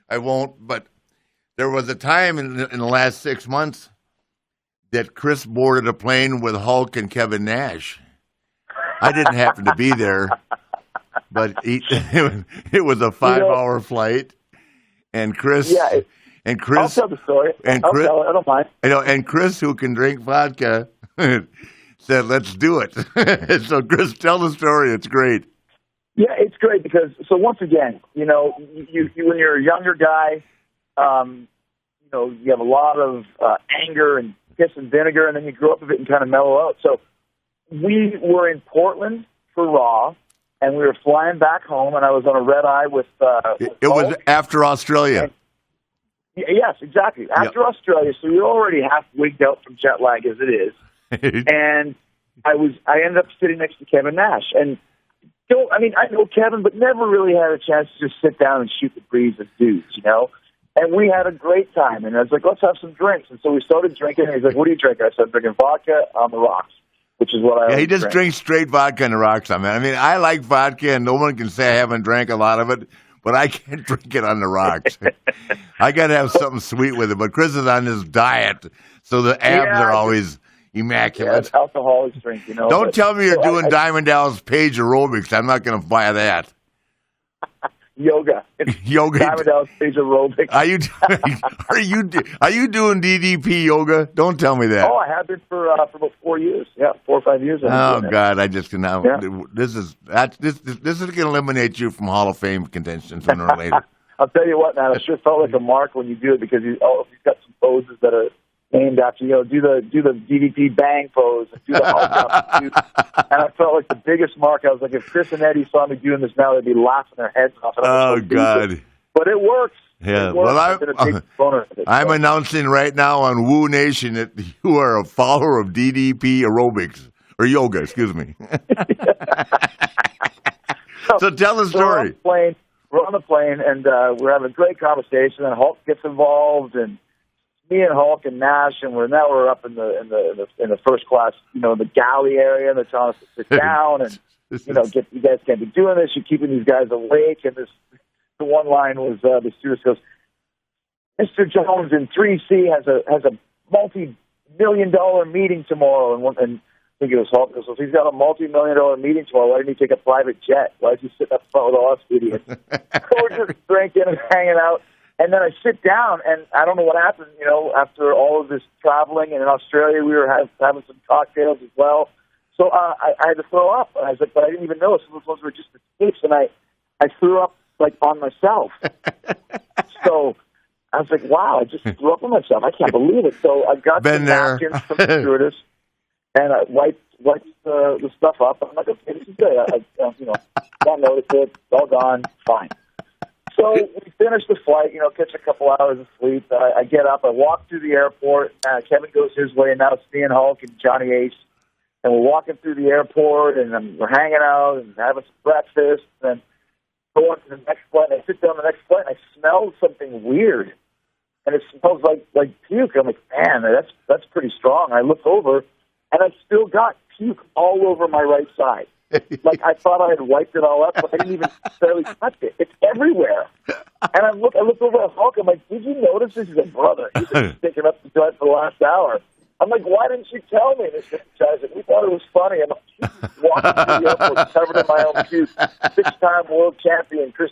I won't. But there was a time in the last 6 months that Chris boarded a plane with Hulk and Kevin Nash. I didn't happen to be there, but it was a 5-hour flight, and Chris. Yeah. I'll tell the story. And I'll Chris, tell it. I don't mind. And Chris, who can drink vodka, said, "Let's do it." So, Chris, tell the story. It's great. Yeah, it's great because once again, you when you're a younger guy, you have a lot of anger and piss and vinegar, and then you grow up a bit and kind of mellow out. So we were in Portland for Raw, and we were flying back home, and I was on a red eye with it was after Australia. Yes, exactly. After Australia, so you're already half wigged out from jet lag as it is. And I ended up sitting next to Kevin Nash. And I know Kevin, but never really had a chance to just sit down and shoot the breeze with dudes, And we had a great time. And I was like, let's have some drinks. And so we started drinking. And he's like, what are you drinking? I said, I'm drinking vodka on the rocks, which is what I always he just drinks straight vodka on the rocks. I like vodka, and no one can say I haven't drank a lot of it. But I can't drink it on the rocks. I got to have something sweet with it. But Chris is on this diet, so the abs are always immaculate. Yeah, alcoholic drink, Don't tell me you're doing Diamond Dallas Page aerobics. I'm not going to buy that. Yoga. Diamond Dallas Page aerobics. Are you doing DDP yoga? Don't tell me that. Oh, I have been for about 4 years. Yeah, 4 or 5 years. Oh God, I just can now. Yeah. This is going to eliminate you from Hall of Fame contention sooner or later. I'll tell you what, man. I sure felt like a mark when you do it because he's got some poses that are named after do the DDP bang pose and do the Hulk up. And I felt like the biggest mark. I was like, if Chris and Eddie saw me doing this now, they'd be laughing their heads off. Oh God! But it works. Yeah. I'm announcing right now on Woo Nation that you are a follower of DDP aerobics or yoga. Excuse me. So tell the story. We're on the plane, and we're having a great conversation. And Hulk gets involved, and me and Hulk and Nash, and we're up in the first class, the galley area, and they're telling us to sit down, and you guys can't be doing this. You're keeping these guys awake. And the one line was the stewardess goes, "Mr. Jones in 3C has a multi-million-dollar meeting tomorrow," and I think it was Hulk. So if he's got a multi-million-dollar meeting tomorrow, why didn't he take a private jet? Why is he sitting up front with all us idiots? So we're just drinking and hanging out. And then I sit down, and I don't know what happened, after all of this traveling. And in Australia, we were having some cocktails as well. So I had to throw up. And I was like, but I didn't even know. Some of those were just escapes. And I threw up, on myself. So I was like, wow, I just threw up on myself. I can't believe it. So I got some napkins from the stewardess, and I wiped the stuff up. I'm like, okay, this is good. I don't notice it. It's all gone. Fine. So we finished the flight, catch a couple hours of sleep. I get up, I walk through the airport. Kevin goes his way, and now it's me and Hulk and Johnny Ace. And we're walking through the airport, and we're hanging out and having some breakfast. And then go on to the next flight. And I sit down on the next flight, and I smell something weird. And it smells like puke. I'm like, man, that's pretty strong. I look over, and I still got puke all over my right side. I thought I had wiped it all up, but I didn't even barely touch it. It's everywhere. And I look over at Hulk. I'm like, did you notice this? He's like, brother, he's been sticking up the joint for the last hour. I'm like, why didn't you tell me this? Guys, we thought it was funny. I'm like, walking through the airport covered in my own puke. 6-time world champion Chris